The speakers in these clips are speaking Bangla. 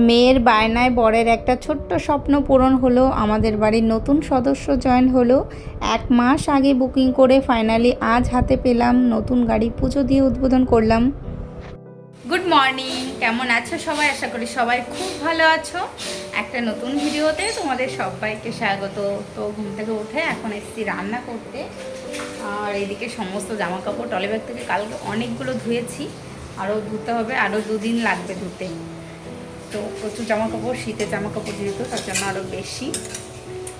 মেয়ের বায়নায় বরের একটা ছোট্ট স্বপ্ন পূরণ হলো। আমাদের বাড়ির নতুন সদস্য জয়েন হলো। 1 মাস আগে বুকিং করে ফাইনালি আজ হাতে পেলাম। নতুন গাড়ি পুজো দিয়ে উদ্বোধন করলাম। গুড মর্নিং, কেমন আছো সবাই? আশা করি সবাই খুব ভালো আছো। একটা নতুন ভিডিওতে তোমাদের সবাইকে স্বাগত। তো ঘুম থেকে উঠে এখন এসেছি রান্না করতে। আর এদিকে সমস্ত জামা কাপড় টলি ব্যাগ থেকে কালকে অনেকগুলো ধুয়েছি, আরও ধুতে হবে, আরও 2 দিন লাগবে ধুতে। তো প্রচুর জামা কাপড়, শীতের জামা কাপড় যেহেতু তার জন্য আরও বেশি।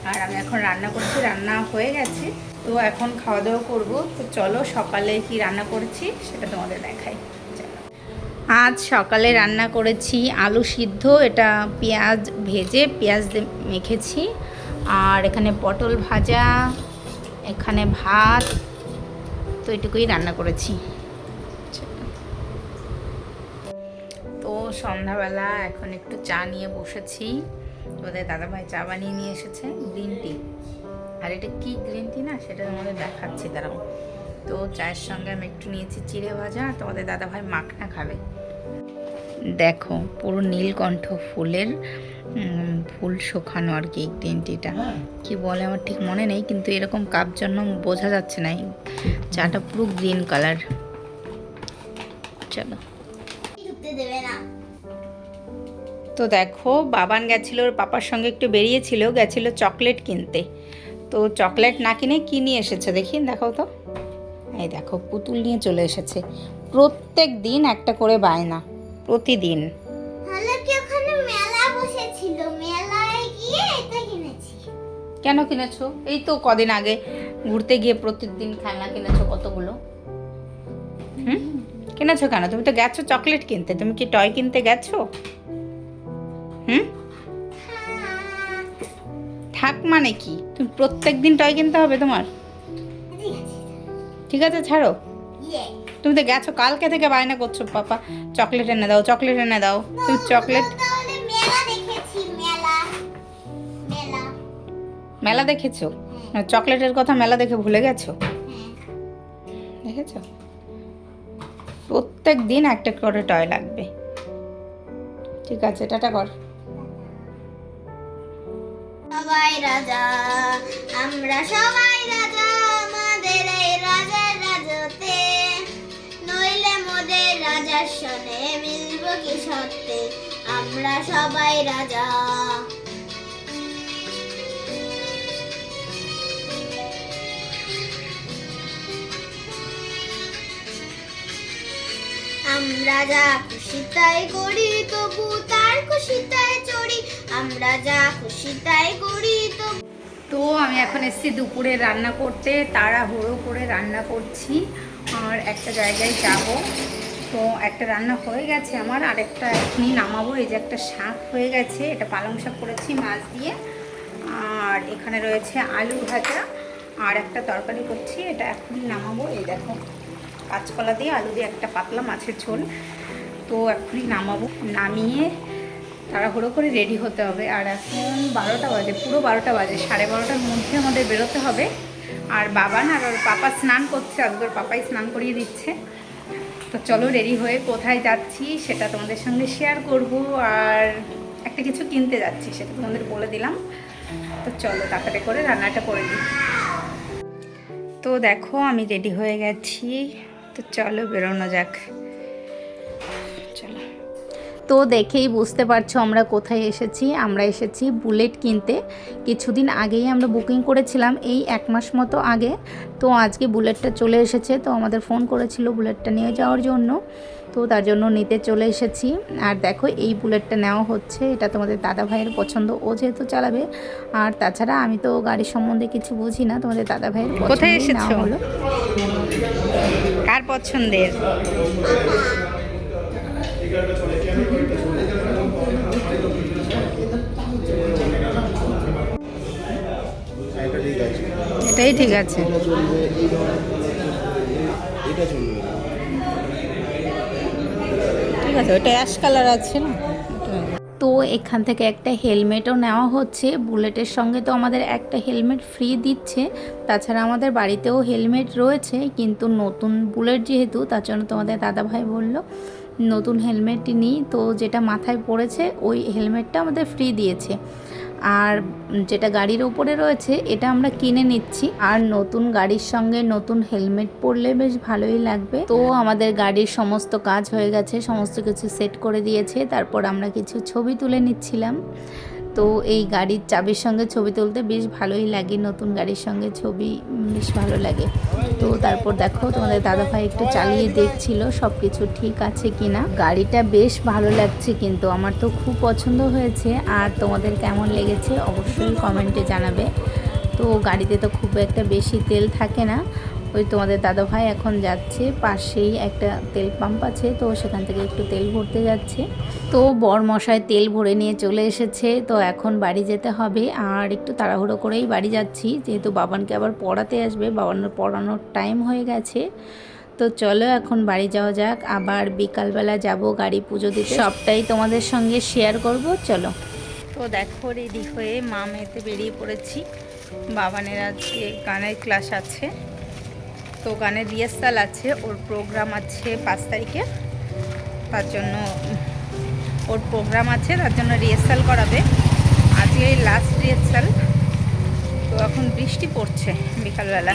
আর আমি এখন রান্না করছি, রান্না হয়ে গেছে। তো এখন খাওয়া দাওয়া করবো। তো চলো সকালে কি রান্না করেছি সেটা তোমাদের দেখাই। আজ সকালে রান্না করেছি আলু সিদ্ধ, এটা পেঁয়াজ ভেজে পেঁয়াজ দিয়ে মেখেছি। আর এখানে পটল ভাজা, এখানে ভাত। তো এটুকুই রান্না করেছি। তো সন্ধ্যাবেলা এখন একটু চা নিয়ে বসেছি। ওদের দাদাভাই চা বানিয়ে নিয়ে এসেছে, গ্রিন টি। আর এটা কি গ্রিন টি না সেটা তোমাদের দেখাচ্ছি দাঁড়াও। তো চায়ের সঙ্গে আমি একটু নিয়েছি চিড়ে ভাজা, আর তোমাদের দাদাভাই মাখনা খাবে। দেখো পুরো নীলকণ্ঠ ফুলের ফুল শোকানো আর কি গ্রিন টিটা। কি বলে আমার ঠিক মনে নেই, কিন্তু এরকম কাপ জন্য বোঝা যাচ্ছে না। চাটা পুরো গ্রিন কালার। চলো। তো দেখো বাবান গেছিলো, ওর পাপার সঙ্গে একটু বেরিয়েছিল, গেছিলো চকলেট কিনতে। তো চকলেট না কিনে কি নিয়ে এসেছে দেখি, দেখাও তো। এই দেখো পুতুল নিয়ে চলে এসেছে। প্রত্যেক দিন একটা করে বায়না, প্রতিদিন। কেন কিনেছো? এই তো কদিন আগে ঘুরতে গিয়ে প্রত্যেকদিন খেলনা কিনেছো কতগুলো। কিনেছো কেন? তুমি তো গেছো চকলেট কিনতে, তুমি কি টয় কিনতে গেছো? থাক মানে কি? তুমি প্রত্যেক দিন টয় কিনতে হবে তোমার? ঠিক আছে ছাড়ো। তুমি তো গেছো, কালকে থেকে বায়না করছো পাপা চকলেট এনে দাও, চকলেট এনে দাও। তুমি চকলেট মেলা দেখেছো? চকলেটের কথা মেলা দেখে ভুলে গেছো? দেখেছো? প্রত্যেক দিন একটা করে টয় লাগবে। ঠিক আছে, টাটা কর। সবাই রাজা, আমরা সবাই রাজা, আমাদের এই রাজার রাজতে, নইলে মোদের রাজার সনে মিলব কি সত্যে, আমরা সবাই রাজা। আমরা যা খুশি তাই করি, তবু তার খুশি তাই চড়ি, আমরা যা খুশি তাই করি তবু। তো আমি এখন এসেছি দুপুরে রান্না করতে, তাড়াহুড়ো করে রান্না করছি। আর একটা জায়গায় যাব। তো একটা রান্না হয়ে গেছে আমার, আরেকটা এখনই নামাবো। এই যে একটা শাক হয়ে গেছে, এটা পালং শাক করেছি মাছ দিয়ে। আর এখানে রয়েছে আলু ভাজা, আর একটা তরকারি করছি, এটা এখনই নামাবো। এই দেখো কাঁচকলা দিয়ে আলু দিয়ে একটা পাতলা মাছের ঝোল। তো এখনই নামাবো, নামিয়ে তাড়াহুড়ো করে রেডি হতে হবে। আর এখন 12টা বাজে, পুরো 12টা বাজে। 12:30টার মধ্যে আমাদের বেরোতে হবে। আর বাবান আর ওর পাপা স্নান করছে, আজকের পাপাই স্নান করিয়ে দিচ্ছে। তো চলো রেডি হয়ে কোথায় যাচ্ছি সেটা তোমাদের সঙ্গে শেয়ার করব। আর একটা কিছু কিনতে যাচ্ছি সেটা তোমাদের বলে দিলাম। তো চলো তাড়াতাড়ি করে রান্নাটা করে দিই। তো দেখো আমি রেডি হয়ে গেছি। তো চলো বেরোনো যাক। চলো। তো দেখেই বুঝতে পারছো আমরা কোথায় এসেছি। আমরা এসেছি বুলেট কিনতে। কিছুদিন আগেই আমরা বুকিং করেছিলাম, এই 1 মাস মতো আগে। তো আজকে বুলেটটা চলে এসেছে। তো আমাদের ফোন করেছিল বুলেটটা নিয়ে যাওয়ার জন্য, তো তার জন্য নিতে চলে এসেছি। আর দেখো এই বুলেটটা নেওয়া হচ্ছে, এটা তোমাদের দাদা ভাইয়ের পছন্দ, ও যেহেতু চালাবে। আর তাছাড়া আমি তো গাড়ির সম্বন্ধে কিছু বুঝি না, তোমাদের দাদা ভাইয়ের কোথায় এসেছো হলো। কার পছন্দের? এটাই ঠিক আছে। ঠিক আছে, ওটা অ্যাশ কালার আছে না। তো এখান থেকে একটা হেলমেটও নেওয়া হচ্ছে। বুলেটের সঙ্গে তো আমাদের একটা হেলমেট ফ্রি দিচ্ছে। তাছাড়া আমাদের বাড়িতেও হেলমেট রয়েছে, কিন্তু নতুন বুলেট যেহেতু তার জন্য তোমাদের দাদাভাই বলল নতুন হেলমেটই নিই, তো যেটা মাথায় পড়েছে ওই হেলমেটটা আমাদের ফ্রি দিয়েছে, আর যেটা গাড়ির ওপরে রয়েছে এটা আমরা কিনে নিচ্ছি। আর নতুন গাড়ির সঙ্গে নতুন হেলমেট পরলে বেশ ভালোই লাগবে। তো আমাদের গাড়ির সমস্ত কাজ হয়ে গেছে, সমস্ত কিছু সেট করে দিয়েছে, তারপর আমরা কিছু ছবি তুলে নিচ্ছিলাম। তো এই গাড়ির চাবির সঙ্গে ছবি তুলতে বেশ ভালোই লাগে, নতুন গাড়ির সঙ্গে ছবি বেশ ভালো লাগে। তো তারপর দেখো তোমাদের দাদাভাই একটু চালিয়ে দেখছিল সব কিছু ঠিক আছে কিনা। গাড়িটা বেশ ভালো লাগছে, কিন্তু আমার তো খুব পছন্দ হয়েছে। আর তোমাদের কেমন লেগেছে অবশ্যই কমেন্টে জানাবে। তো গাড়িতে তো খুব একটা বেশি তেল থাকে না। ওই তোমাদের দাদাভাই এখন যাচ্ছে, পাশেই একটা তেল পাম্প আছে, তো সেখান থেকে একটু তেল ভরতে যাচ্ছে। তো বরমশাই তেল ভরে নিয়ে চলে এসেছে, তো এখন বাড়ি যেতে হবে। আর একটু তাড়াহুড়ো করেই বাড়ি যাচ্ছি, যেহেতু বাবানকে আবার পড়াতে আসবে, বাবানের পড়ানোর টাইম হয়ে গেছে। তো চলো এখন বাড়ি যাওয়া যাক, আবার বিকালবেলা যাব গাড়ি পুজো দিতে, সবটাই তোমাদের সঙ্গে শেয়ার করব। চলো। তো দেখো রেডি হয়ে মা মেয়েতে বেরিয়ে পড়েছি। বাবানের আজকে গানের ক্লাস আছে, তো গানের রিহার্সাল আছে, ওর প্রোগ্রাম আছে 5 তারিখে, তার জন্য ওর প্রোগ্রাম আছে, তার জন্য রিহার্সাল করাবে। আজকে লাস্ট রিহার্সাল। তো এখন বৃষ্টি পড়ছে বিকালবেলা,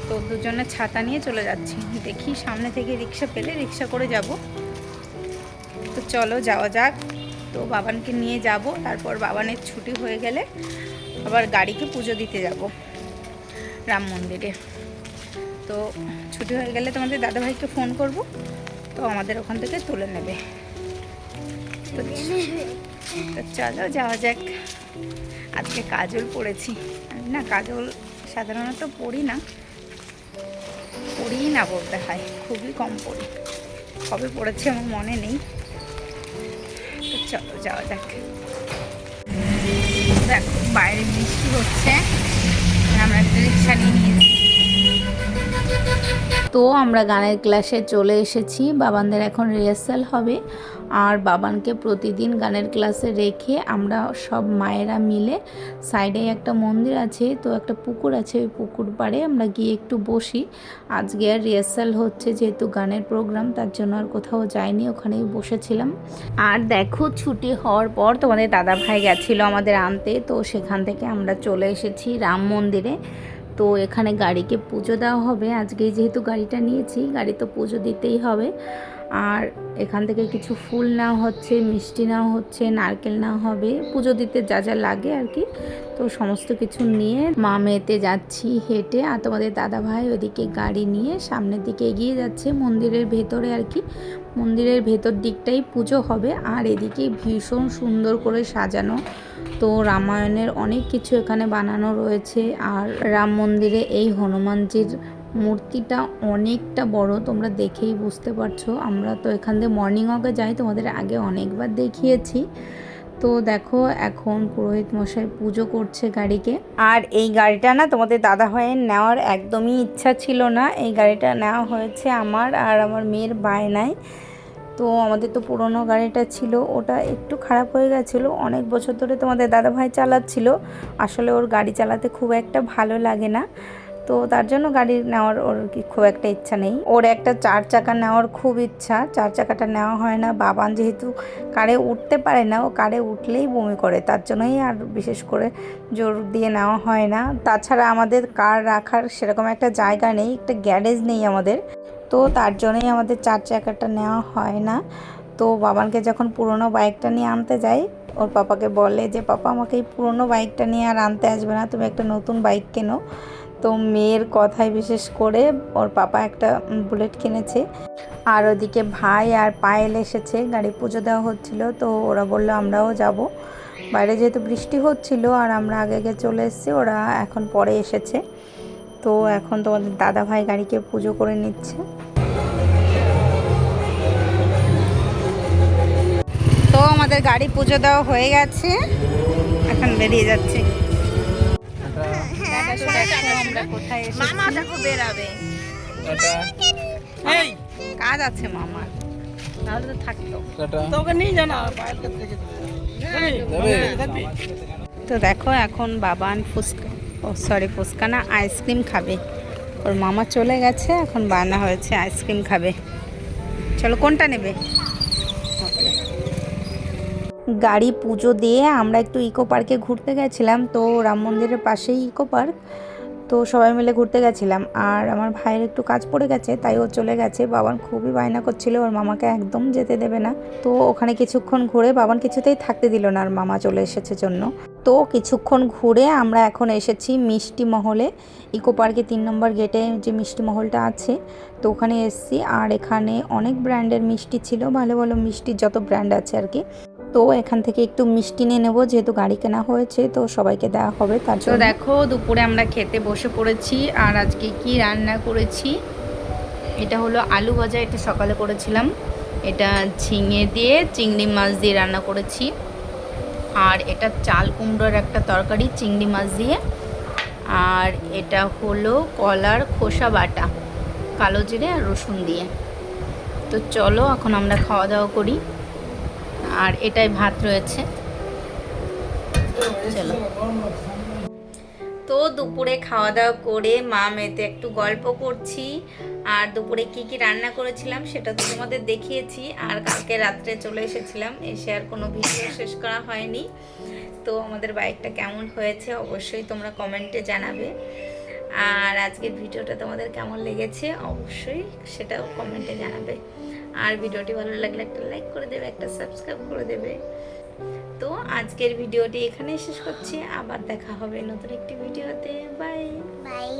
তো দুজনে ছাতা নিয়ে চলে যাচ্ছি। দেখি সামনে থেকে রিক্সা পেলে রিক্সা করে যাব। তো চলো যাওয়া যাক। তো বাবানকে নিয়ে যাব, তারপর বাবানের ছুটি হয়ে গেলে আবার গাড়িকে পুজো দিতে যাব রাম মন্দিরে। তো ছুটি হয়ে গেলে তোমাদের দাদাভাইকে ফোন করব, তো আমাদের ওখান থেকে তুলে নেবে। তো চলো যাওয়া যাক। আজকে কাজল পরেছি, না কাজল সাধারণত পরি না বলতে হয়, খুবই কম পরি, কবে পড়েছি আমার মনে নেই। তো চলো যাওয়া যাক। দেখো বাইরে বৃষ্টি হচ্ছে, আমরা একটা রিক্সা নিয়ে নিয়েছি। তো আমরা গানের ক্লাসে চলে এসেছি, বাবানদের এখন রিহার্সাল হবে। আর বাবানকে প্রতিদিন গানের ক্লাসে রেখে আমরা সব মায়েরা মিলে, সাইডে একটা মন্দির আছে, তো একটা পুকুর আছে, ওই পুকুর পাড়ে আমরা গিয়ে একটু বসি। আজকে আর রিহার্সাল হচ্ছে, যেহেতু গানের প্রোগ্রাম, তার জন্য আর কোথাও যাইনি, ওখানেই বসেছিলাম। আর দেখো ছুটি হওয়ার পর তোমাদের দাদাভাই গেছিলো আমাদের আনতে, তো সেখান থেকে আমরা চলে এসেছি রাম মন্দিরে। তো এখানে গাড়িকে পুজো দেওয়া হবে, আজকে যেহেতু গাড়িটা নিয়েছি, গাড়ি তো পুজো দিতেই হবে। আর এখান থেকে কিছু ফুল নেওয়া হচ্ছে, মিষ্টি নেওয়া হচ্ছে, নারকেল নেওয়া হবে, পুজো দিতে যা যা লাগে আর কি। তো সমস্ত কিছু নিয়ে মা মেয়েতে যাচ্ছি হেঁটে, আর তোমাদের দাদাভাই ওইদিকে গাড়ি নিয়ে সামনের দিকে এগিয়ে যাচ্ছে মন্দিরের ভেতরে আর কি। মন্দিরের ভেতর দিকটাই পুজো হবে, আর এদিকে ভীষণ সুন্দর করে সাজানো। তো রামায়ণের অনেক কিছু এখানে বানানো রয়েছে। আর রাম মন্দিরে এই হনুমানজির মূর্তিটা অনেকটা বড়, তোমরা দেখেই বুঝতে পারছো। আমরা তো এখান দিয়ে মর্নিং ওয়াকে যাই, তোমাদের আগে অনেকবার দেখিয়েছি। তো দেখো এখন পুরোহিত মশাই পুজো করছে গাড়িকে। আর এই গাড়িটা না তোমাদের দাদাভাইয়ের নেওয়ার একদমই ইচ্ছা ছিল না, এই গাড়িটা নেওয়া হয়েছে আমার আর আমার মেয়ের বায়নায়। তো আমাদের তো পুরনো গাড়িটা ছিল, ওটা একটু খারাপ হয়ে গেছিলো, অনেক বছর ধরে তোমাদের দাদাভাই চালাচ্ছিল। আসলে ওর গাড়ি চালাতে খুব একটা ভালো লাগে না, তো তার জন্য গাড়ি নেওয়ার ওর কি খুব একটা ইচ্ছা নেই। ওর একটা 4 চাকা নেওয়ার খুব ইচ্ছা, 4 চাকাটা নেওয়া হয় না। বাবান যেহেতু কারে উঠতে পারে না, ও কারে উঠলেই বমি করে, তার জন্যই আর বিশেষ করে জোর দিয়ে নেওয়া হয় না। তাছাড়া আমাদের কার রাখার সেরকম একটা জায়গা নেই, একটা গ্যারেজ নেই আমাদের, তো তার জন্যই আমাদের 4 চাকাটা নেওয়া হয় না। তো বাবানকে যখন পুরনো বাইকটা নিয়ে আনতে যাই, ওর পাপাকে বলে যে পাপা আমাকে এই পুরনো বাইকটা নিয়ে আর আনতে আসবে না, তুমি একটা নতুন বাইক কেনো। তো মেয়ের কথায় বিশেষ করে ওর পাপা একটা বুলেট কিনেছে। আর ওদিকে ভাই আর পায়েল এসেছে, গাড়ি পুজো দেওয়া হচ্ছিল, তো ওরা বললো আমরাও যাব। বাইরে যেহেতু বৃষ্টি হচ্ছিল আর আমরা আগে আগে চলে এসেছি, ওরা এখন পরে এসেছে। তো এখন তোমাদের দাদা ভাই গাড়িকে পুজো করে নিচ্ছে। তো আমাদের গাড়ি পুজো দেওয়া হয়ে গেছে, এখন বেরিয়ে যাচ্ছে। আমরা কোথায় এসেছি, মামা দেখো বেরাবে, কাজ আছে মামার, তাহলে তো থাকতো, তোকে নিয়ে জানা। তো দেখো এখন বাবান ফুচকা, ফুচকা না আইসক্রিম খাবে, ওর মামা চলে গেছে, এখন বানা হয়েছে আইসক্রিম খাবে। চলো কোনটা নেবে? গাড়ি পুজো দিয়ে আমরা একটু ইকো পার্কে ঘুরতে গেছিলাম। তো রাম মন্দিরের পাশেই ইকো পার্ক, তো সবাই মিলে ঘুরতে গেছিলাম। আর আমার ভাইয়ের একটু কাজ পড়ে গেছে, তাই ও চলে গেছে। বাবান খুবই বায়না করছিল, ওর মামাকে একদম যেতে দেবে না। তো ওখানে কিছুক্ষণ ঘুরে বাবান কিছুতেই থাকতে দিল না, আর মামা চলে এসেছে জন্য। তো কিছুক্ষণ ঘুরে আমরা এখন এসেছি মিষ্টি মহলে। ইকো পার্কে 3 নম্বর গেটে যে মিষ্টি মহলটা আছে, তো ওখানে এসেছি। আর এখানে অনেক ব্র্যান্ডের মিষ্টি ছিল, ভালো ভালো মিষ্টির যত ব্র্যান্ড আছে আর কি। তো এখান থেকে একটু মিষ্টি নিয়ে নেবো, যেহেতু গাড়ি কেনা হয়েছে তো সবাইকে দেওয়া হবে তার জন্য। তো দেখো দুপুরে আমরা খেতে বসে পড়েছি। আর আজকে কি রান্না করেছি, এটা হলো আলু ভাজা, এটা সকালে করেছিলাম। এটা ঝিঙে দিয়ে চিংড়ি মাছ দিয়ে রান্না করেছি। আর এটা চাল কুমড়োর একটা তরকারি চিংড়ি মাছ দিয়ে। আর এটা হলো কলার খোসা বাটা কালো জিরে আর রসুন দিয়ে। তো চলো এখন আমরা খাওয়া দাওয়া করি। আর এটাই ভাত রয়েছে, চলো। তো দুপুরে খাওয়া দাওয়া করে মা মেয়েতে একটু গল্প করছি। আর দুপুরে কি কি রান্না করেছিলাম সেটা তো তোমাদের দেখিয়েছি। আর কালকে রাত্রে চলে এসেছিলাম, এসে আর কোনো ভিডিও শেষ করা হয়নি। তো আমাদের বাইকটা কেমন হয়েছে অবশ্যই তোমরা কমেন্টে জানাবে। আর আজকের ভিডিওটা তোমাদের কেমন লেগেছে অবশ্যই সেটাও কমেন্টে জানাবে। আর ভিডিওটি ভালো লাগলে একটা লাইক করে দেবে, একটা সাবস্ক্রাইব করে দেবে। তো আজকের ভিডিওটি এখানেই শেষ করছি, আবার দেখা হবে নতুন একটি ভিডিওতে। Bye bye.